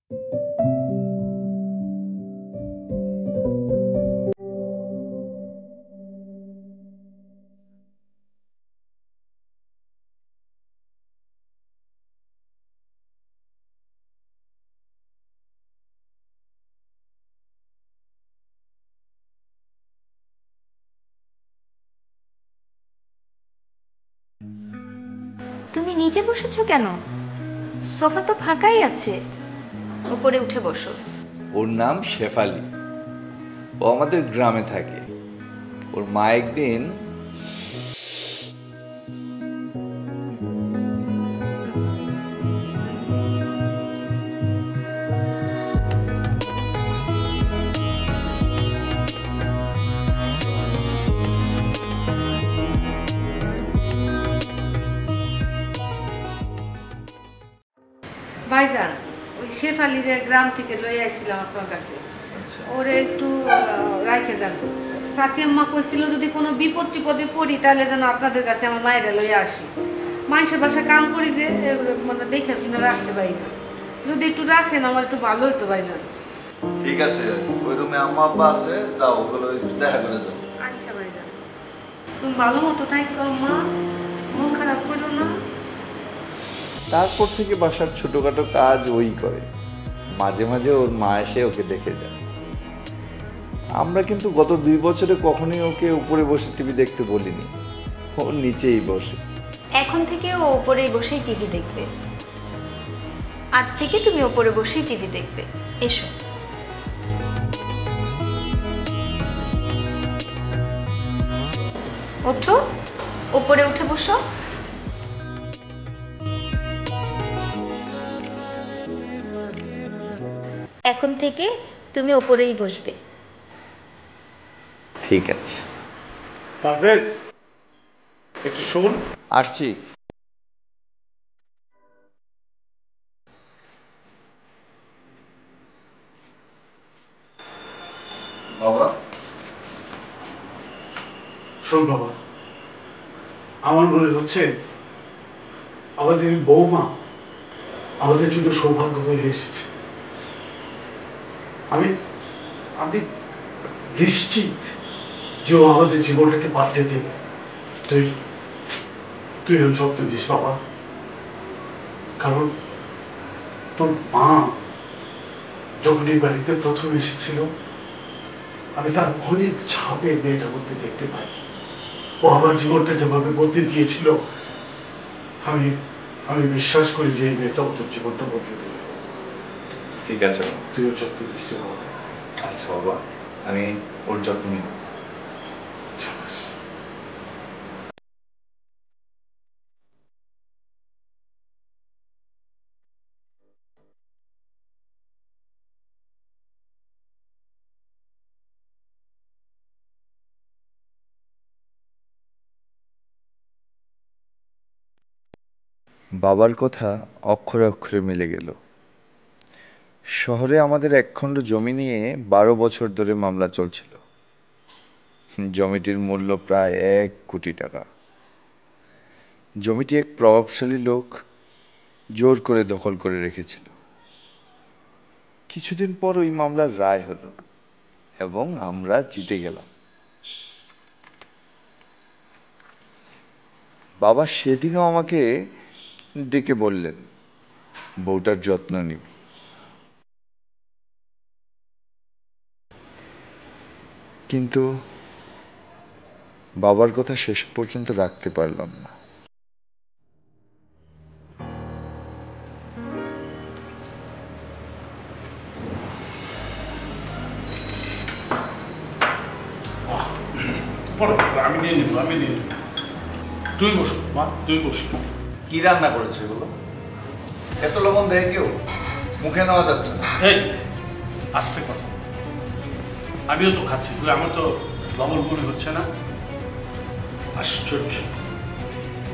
তুমি নিচে বসেছো কেন? সোফা তো ফাঁকাই আছে, উপরে উঠে বসো। ওর নাম শেফালি, ও আমাদের গ্রামে থাকে। ওর মা একদিন ভাইজান, ওই শেফালিরে গ্রাম থেকে লই আইছিলাম আপনার কাছে। ওরে একটু রাইখে যান। চাচি আম্মা কইছিল যদি কোনো বিপদ টিপদে পড়ি তাহলে যেন আপনাদের কাছে আমার মায়েরা লইয়া আসি। মানুষের বাসায় কাম করি যে মানে দেখে শুনে রাখতে পারি না। যদি একটু রাখেন আমার একটু ভালো হইতো ভাইজান। ঠিক আছে, ওই রুমে আম্মা আব্বা আছে, যাও ওগুলো একটু দেখা করে যাও। আচ্ছা ভাইজান, তুমি ভালো মতো থাকো মা, মন খারাপ করো না। তারপর থেকে বাসার ছোটখাটো কাজ ওই করে, মাঝে মাঝে ওর মা এসে ওকে দেখে যায়। আমরা কিন্তু গত 2 বছরে কখনোই ওকে উপরে বসে টিভি দেখতে বলিনি, ও নিচেই বসে। এখন থেকে ও উপরেই বসেই টিভি দেখবে। আজ থেকে তুমি উপরে বসেই টিভি দেখবে। এসো। ওঠো, উপরে উঠে বসো। এখন থেকে তুমি উপরেই বসবে। ঠিক আছে, পারভেজ, একটু শোন। আসছি। বাবা, শোন বাবা, আমার মনে হচ্ছে আমাদের বৌমা আমাদের জন্য সৌভাগ্য হয়ে এসেছে। আমি আমি নিশ্চিত যে ও আমাদের জীবনটাকে পাল্টে দেবে। তুই তুই ওর শব্দ দিস বাবা, কারণ তোর মা যখন এই বাড়িতে প্রথম এসেছিল আমি তার অনেক ছাপে মেয়েটার মধ্যে দেখতে পাই। ও আমার জীবনটা যেভাবে বদলে দিয়েছিল, আমি আমি বিশ্বাস করি যে এই মেয়েটা তোর জীবনটা বদলে দেবে। ঠিক আছে, তুইও যত্ন দিস বাবা। আচ্ছা বাবা, আমি ওর যত্ন নিব। সাবাস। বাবার কথা অক্ষরে অক্ষরে মিলে গেল। শহরে আমাদের একখণ্ড জমি নিয়ে 12 বছর ধরে মামলা চলছিল। জমিটির মূল্য প্রায় 1 কোটি টাকা। জমিটি এক প্রভাবশালী লোক জোর করে দখল করে রেখেছিল। কিছুদিন পর ওই মামলার রায় হলো এবং আমরা জিতে গেলাম। বাবা সেদিনও আমাকে ডেকে বললেন, বউটার যত্ন নিবি। কিন্তু বাবার কথা শেষ পর্যন্ত রাখতে পারলাম না। আমি নিয়ে নিব, আমি নিয়ে নিব। তুই বস মা, তুই বস। কি রান্না করেছে এগুলো? এত লবণ দেয় কেউ? মুখে নেওয়া যাচ্ছে না। এই আস্তে কথা, আমিও তো খাচ্ছি, তুই আমার তো লবণ মনে হচ্ছে না। আশ্চর্য,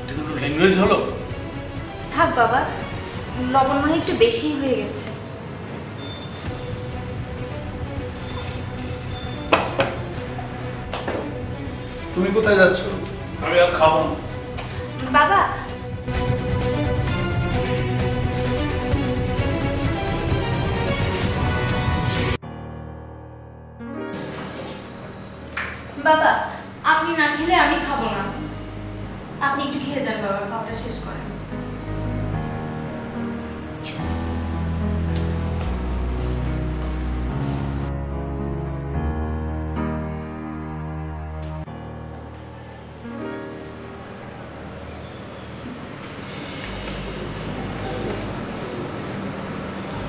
এটা কোনো ল্যাঙ্গুয়েজ হলো? থাক বাবা, লবণ মনে হয় একটু বেশি হয়ে গেছে। তুমি কোথায় যাচ্ছ? আমি আর খাবো না। বাবা, বাবা আপনি না খেলে আমি খাবো না, আপনি একটু খেয়ে যান বাবা, খাওয়াটা শেষ করেন।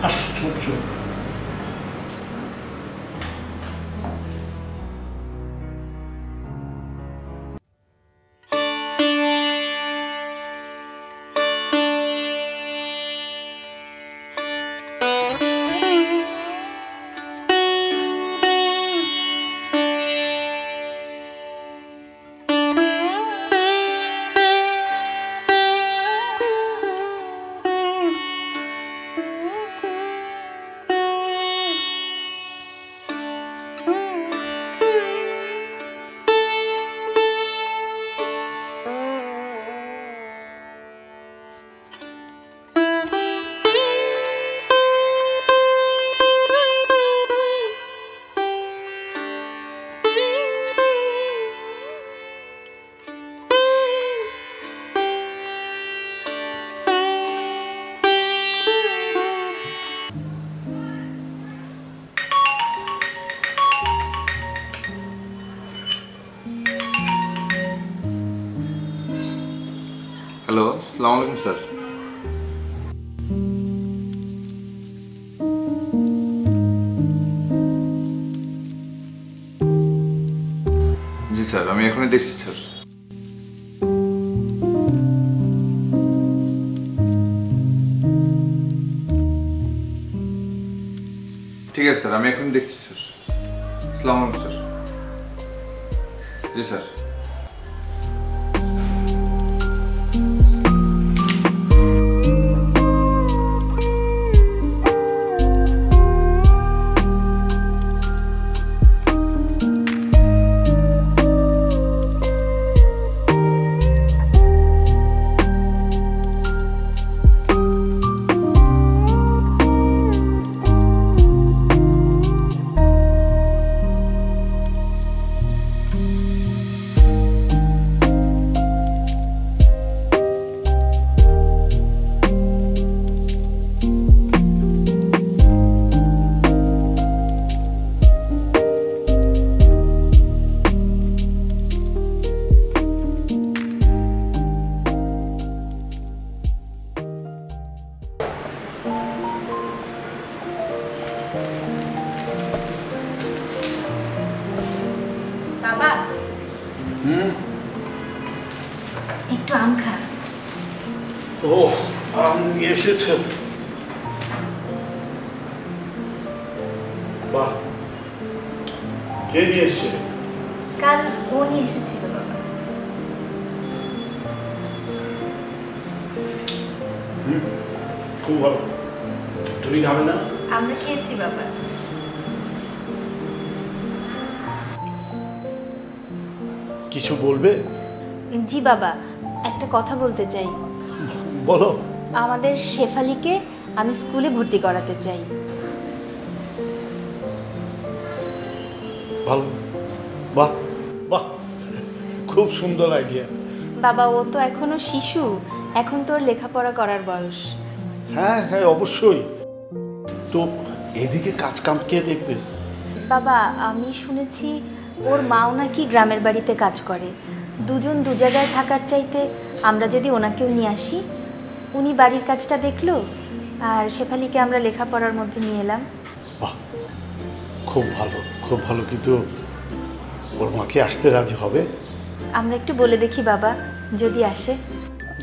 আশ্চর্য। হ্যালো, আসসালামু আলাইকুম স্যার। জি স্যার, আমি এখনই দেখছি স্যার। ঠিক আছে স্যার, আমি এখনই দেখছি স্যার। আসসালামু আলাইকুম স্যার। জি স্যার। বাবা একটু আম খা। ও, আম নিয়ে এসেছেন? বাহ, কে নিয়ে এসছে? কাল ও নিয়ে এসেছিল বাবা। খুব ভালো। তুমি খাবে না? আমরা খেয়েছি বাবা। কিছু বলবে? জি বাবা, একটা কথা বলতে চাই। বলো। আমাদের শেফালিকে আমি স্কুলে ভর্তি করাতে চাই। ভালো, বাহ বাহ, খুব সুন্দর আইডিয়া। বাবা ও তো এখনো শিশু, এখন তোর লেখাপড়া করার বয়স। হ্যাঁ হ্যাঁ, অবশ্যই। তো এদিকে কাজ কাম কে দেখবে? বাবা আমি শুনেছি ওর মাও নাকি গ্রামের বাড়িতে কাজ করে। দুজন দু জায়গায় থাকার চাইতে আমরা যদি ওনাকেও নিয়ে আসি, উনি বাড়ির কাজটা দেখলো আর শেফালিকে আমরা লেখাপড়ার মধ্যে নিয়ে এলাম। বাহ, খুব ভালো খুব ভালো। কিন্তু ওর মাকে আসতে রাজি হবে? আমরা একটু বলে দেখি বাবা, যদি আসে।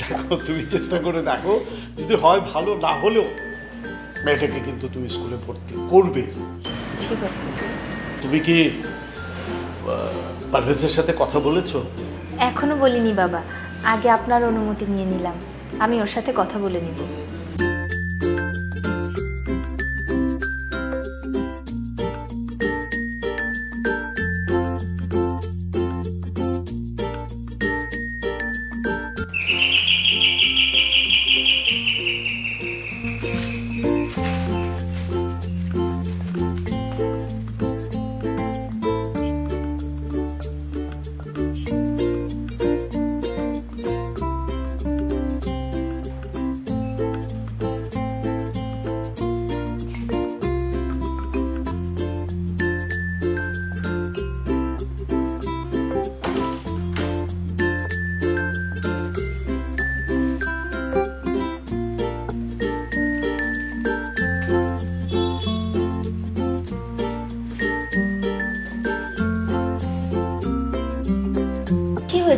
দেখো, তুমি চেষ্টা করে দেখো, যদি হয় ভালো, না হলেও মেয়েটাকে কিন্তু তুমি স্কুলে ভর্তি করবে। ঠিক আছে। তুমি কি পারভেজের সাথে কথা বলেছো? এখনো বলিনি বাবা, আগে আপনার অনুমতি নিয়ে নিলাম, আমি ওর সাথে কথা বলে নিব।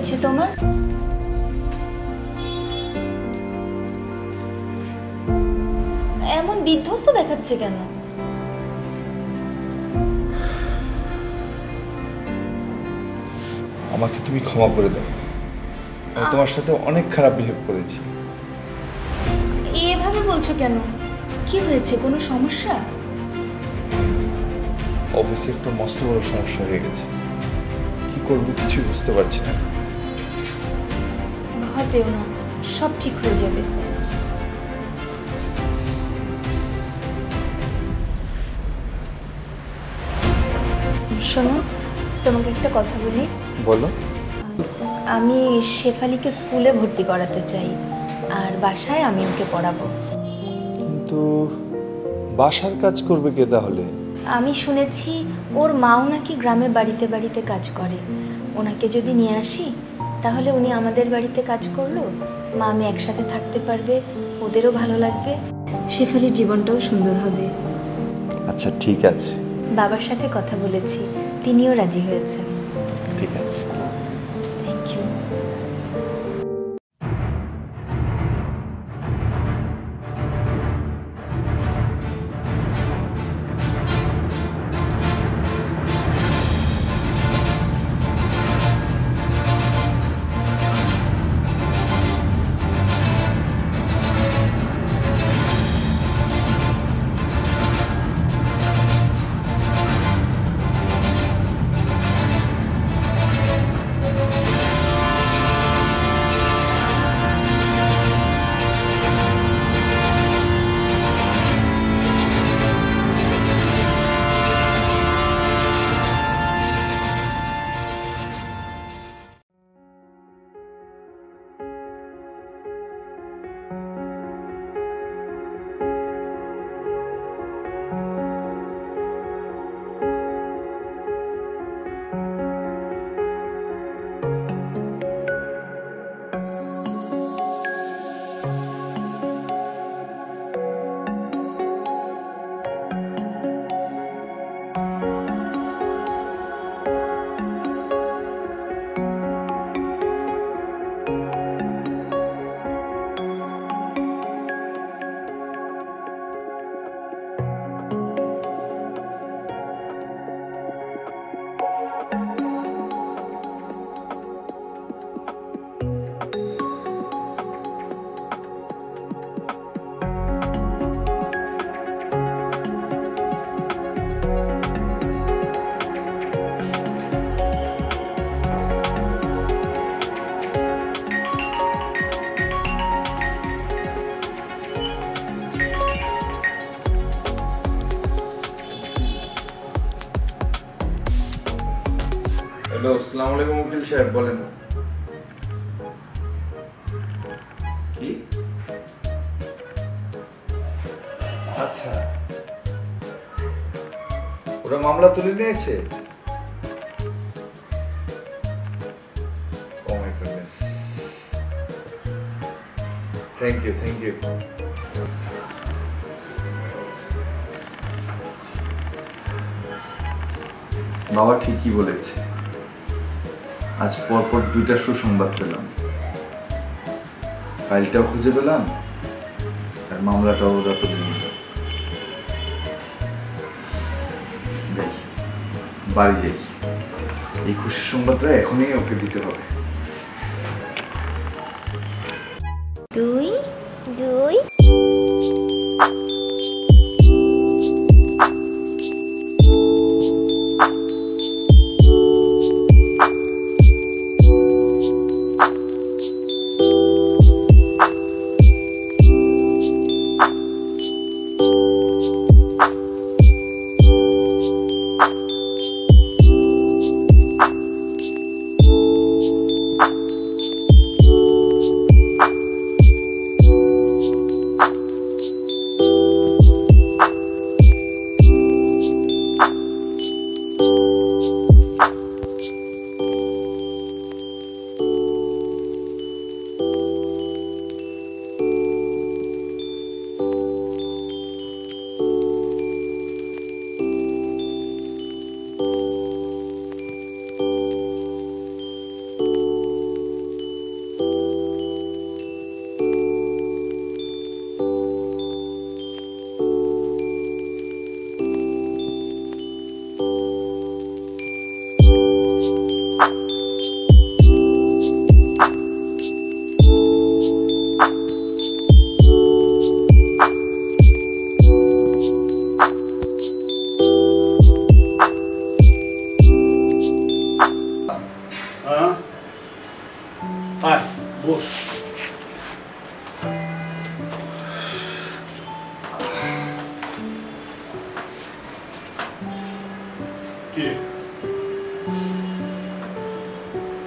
হয়েছে তোমার? এমন বিধ্বস্ত দেখাচ্ছে কেন? আমাকে তুমি ক্ষমা করে দাও, আমি তোমার সাথে অনেক খারাপ বিহেভ করেছি। এভাবে বলছো কেন? কি হয়েছে, কোনো সমস্যা? অফিসে একটা মস্ত বড় সমস্যা হয়ে গেছে, কি করবো কিছুই বুঝতে পারছি না। ভয় পেও না, সব ঠিক হয়ে যাবে। শোনো, তোমাকে একটা কথা বলি। বলো। আমি শেফালিকে স্কুলে ভর্তি করাতে চাই, আর বাসায় আমি ওকে পড়াবো। কিন্তু বাসার কাজ করবে কে তাহলে? আমি শুনেছি ওর মাও নাকি গ্রামে বাড়িতে বাড়িতে কাজ করে। ওনাকে যদি নিয়ে আসি তাহলে উনি আমাদের বাড়িতে কাজ করলো, মা আমি একসাথে থাকতে পারবে, ওদেরও ভালো লাগবে, শেফালির জীবনটাও সুন্দর হবে। আচ্ছা ঠিক আছে। বাবার সাথে কথা বলেছি, তিনিও রাজি হয়েছেন। ঠিক আছে। Thank you. হ্যালো, আসসালামু আলাইকুম উকিল সাহেব, বলেন। কি? আচ্ছা, ওরা মামলা তুলে নিয়েছে? Oh my goodness, thank you thank you. বাবা ঠিকই বলেছে, আজ পরপর দুইটা সুসংবাদ পেলাম, ফাইলটাও খুঁজে পেলাম আর মামলাটাও ওরা তুলে নিল। যাই, বাড়ি যাই, এই খুশির সংবাদটা এখনই ওকে দিতে হবে। 2 2 কি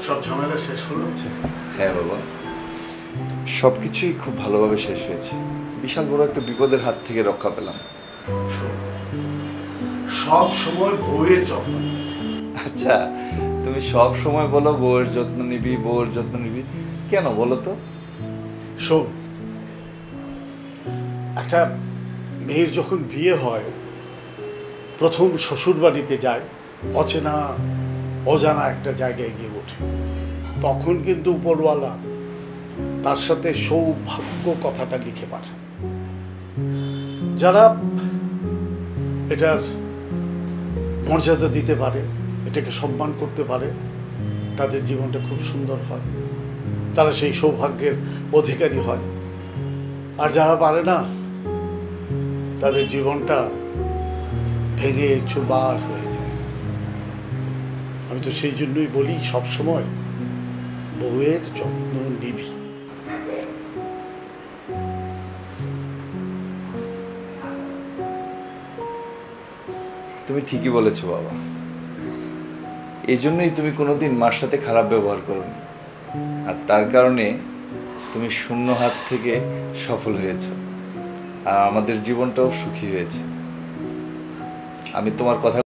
সব ঝামেলা শেষ হয়েছে? হ্যাঁ বাবা, সব কিছুই খুব ভালোভাবে শেষ হয়েছে। বিশাল বড় একটা বিপদের হাত থেকে রক্ষা পেলাম। শোন, সব সময় বউয়ের যত্ন নিবি। আচ্ছা, তুমি সব সময় বলো বউয়ের যত্ন নিবি, বউয়ের যত্ন নিবি, কেন বলো তো? শোন, একটা মেয়ের যখন বিয়ে হয়, প্রথম শ্বশুর বাড়িতে যায়, অচেনা অজানা একটা জায়গায় গিয়ে ওঠে, তখন কিন্তু উপরওয়ালা তার সাথে সৌভাগ্য কথাটা লিখে পাঠায়। যারা এটার মর্যাদা দিতে পারে, এটাকে সম্মান করতে পারে, তাদের জীবনটা খুব সুন্দর হয়, তারা সেই সৌভাগ্যের অধিকারী হয়। আর যারা পারে না, তাদের জীবনটা ভেঙে চুরমার হয়ে যায়। আমি তো সেই জন্যই বলি, সবসময় বউয়ের যত্ন নিবি। তুমি ঠিকই বলেছো বাবা, এই জন্যই তুমি কোনোদিন মার সাথে খারাপ ব্যবহার করোনি, আর তার কারণে তুমি শূন্য হাত থেকে সফল হয়েছো, আর আমাদের জীবনটাও সুখী হয়েছে। আমি তোমার কথা